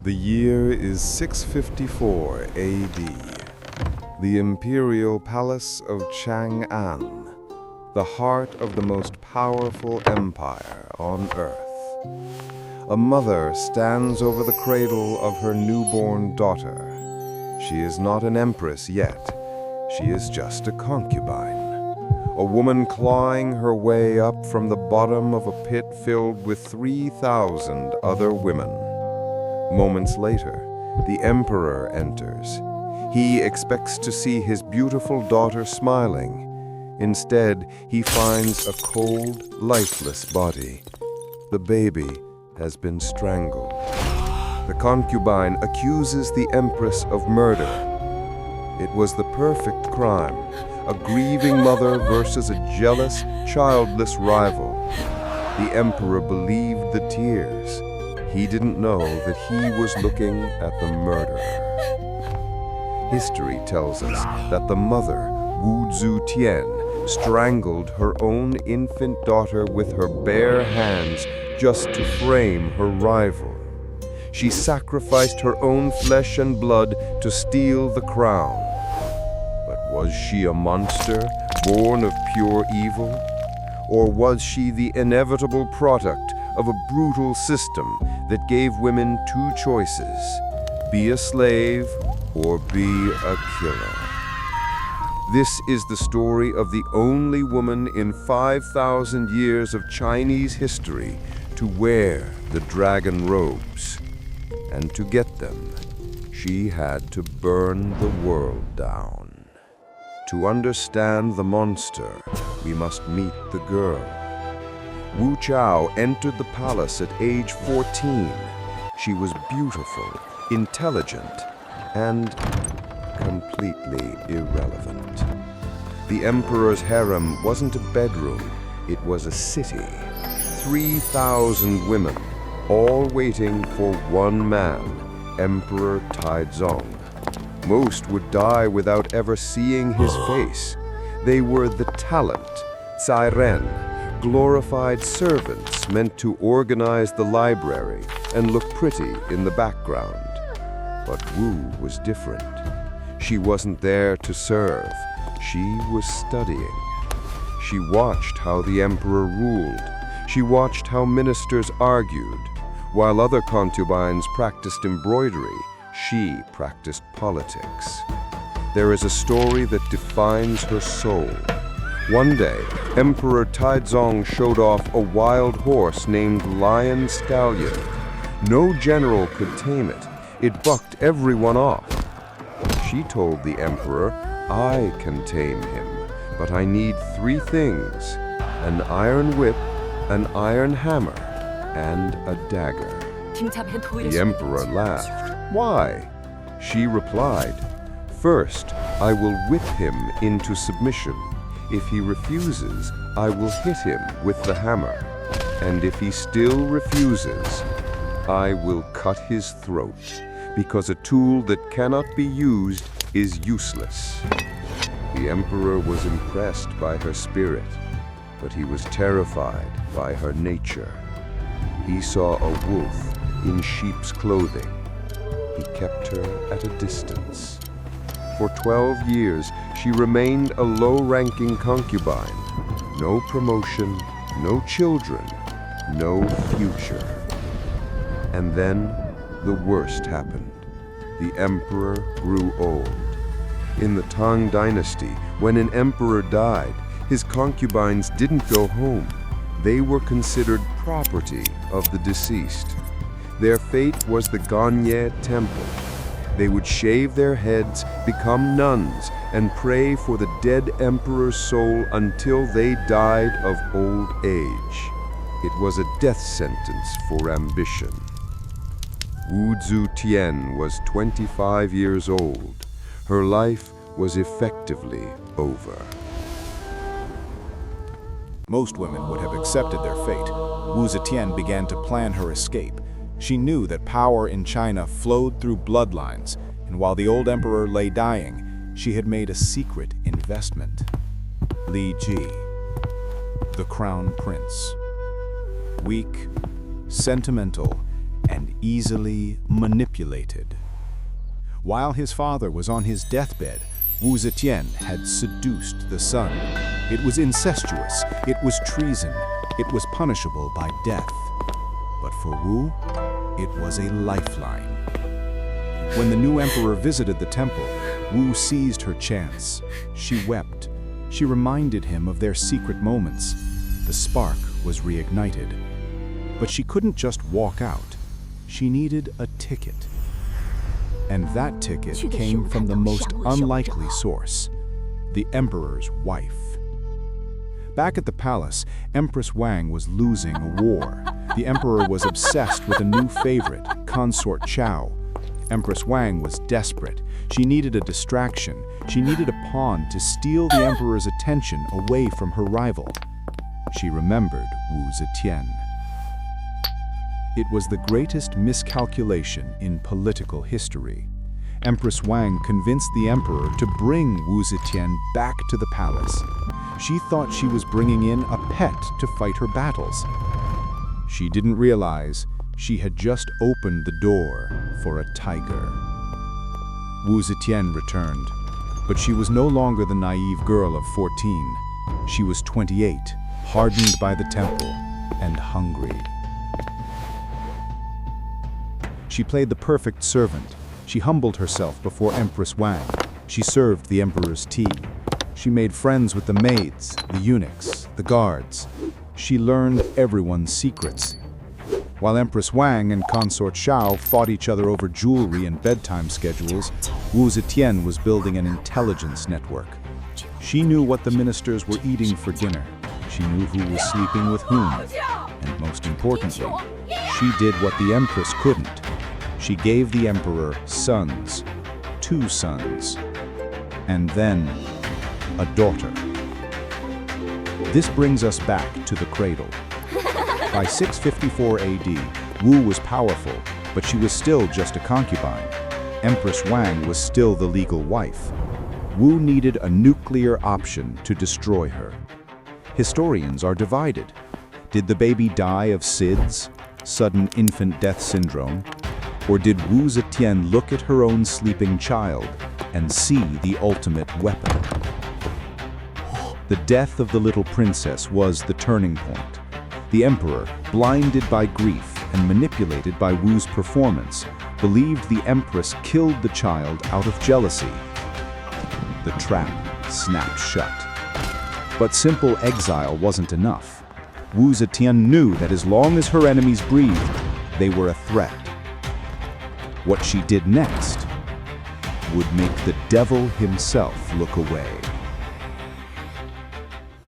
The year is 654 AD. The imperial palace of Chang'an, the heart of the most powerful empire on earth. A mother stands over the cradle of her newborn daughter. She is not an empress yet. She is just a concubine. A woman clawing her way up from the bottom of a pit filled with 3,000 other women. Moments later, the emperor enters. He expects to see his beautiful daughter smiling. Instead, he finds a cold, lifeless body. The baby has been strangled. The concubine accuses the empress of murder. It was the perfect crime, a grieving mother versus a jealous, childless rival. The emperor believed the tears. He didn't know that he was looking at the murderer. History tells us that the mother, Zetian, strangled her own infant daughter with her bare hands just to frame her rival. She sacrificed her own flesh and blood to steal the crown. But was she a monster, born of pure evil? Or was she the inevitable product of a brutal system that gave women two choices: be a slave or be a killer? This is the story of the only woman in 5,000 years of Chinese history to wear the dragon robes. And to get them, she had to burn the world down. To understand the monster, we must meet the girl. Wu Chao entered the palace at age 14. She was beautiful, intelligent, and completely irrelevant. The emperor's harem wasn't a bedroom, it was a city. 3,000 women, all waiting for one man, Emperor Taizong. Most would die without ever seeing his face. They were the talent, Zairen, glorified servants meant to organize the library and look pretty in the background. But Wu was different. She wasn't there to serve. She was studying. She watched how the emperor ruled. She watched how ministers argued. While other concubines practiced embroidery, she practiced politics. There is a story that defines her soul. One day, Emperor Taizong showed off a wild horse named Lion Stallion. No general could tame it. It bucked everyone off. She told the emperor, "I can tame him, but I need 3 things: an iron whip, an iron hammer, and a dagger." The emperor laughed. "Why?" She replied, "First, I will whip him into submission. If he refuses, I will hit him with the hammer. And if he still refuses, I will cut his throat, because a tool that cannot be used is useless." The emperor was impressed by her spirit, but he was terrified by her nature. He saw a wolf in sheep's clothing. He kept her at a distance. For 12 years, she remained a low-ranking concubine. No promotion, no children, no future. And then, the worst happened. The emperor grew old. In the Tang Dynasty, when an emperor died, his concubines didn't go home. They were considered property of the deceased. Their fate was the Ganye Temple. They would shave their heads, become nuns, and pray for the dead emperor's soul until they died of old age. It was a death sentence for ambition. Wu Zetian was 25 years old. Her life was effectively over. Most women would have accepted their fate. Wu Zetian began to plan her escape. She knew that power in China flowed through bloodlines, and while the old emperor lay dying, she had made a secret investment. Li Ji, the crown prince. Weak, sentimental, and easily manipulated. While his father was on his deathbed, Wu Zetian had seduced the son. It was incestuous, it was treason, it was punishable by death. But for Wu, it was a lifeline. When the new emperor visited the temple, Wu seized her chance. She wept. She reminded him of their secret moments. The spark was reignited. But she couldn't just walk out. She needed a ticket. And that ticket came from the most unlikely source, the emperor's wife. Back at the palace, Empress Wang was losing a war. The emperor was obsessed with a new favorite, Consort Chao. Empress Wang was desperate. She needed a distraction. She needed a pawn to steal the emperor's attention away from her rival. She remembered Wu Zetian. It was the greatest miscalculation in political history. Empress Wang convinced the emperor to bring Wu Zetian back to the palace. She thought she was bringing in a pet to fight her battles. She didn't realize she had just opened the door for a tiger. Wu Zetian returned, but she was no longer the naive girl of 14. She was 28, hardened by the temple, and hungry. She played the perfect servant. She humbled herself before Empress Wang. She served the emperor's tea. She made friends with the maids, the eunuchs, the guards. She learned everyone's secrets. While Empress Wang and Consort Chao fought each other over jewelry and bedtime schedules, Wu Zetian was building an intelligence network. She knew what the ministers were eating for dinner. She knew who was sleeping with whom. And most importantly, she did what the empress couldn't. She gave the emperor sons, 2 sons, and then a daughter. This brings us back to the cradle. By 654 AD, Wu was powerful, but she was still just a concubine. Empress Wang was still the legal wife. Wu needed a nuclear option to destroy her. Historians are divided. Did the baby die of SIDS, sudden infant death syndrome? Or did Wu Zetian look at her own sleeping child and see the ultimate weapon? The death of the little princess was the turning point. The emperor, blinded by grief and manipulated by Wu's performance, believed the empress killed the child out of jealousy. The trap snapped shut. But simple exile wasn't enough. Wu Zetian knew that as long as her enemies breathed, they were a threat. What she did next would make the devil himself look away.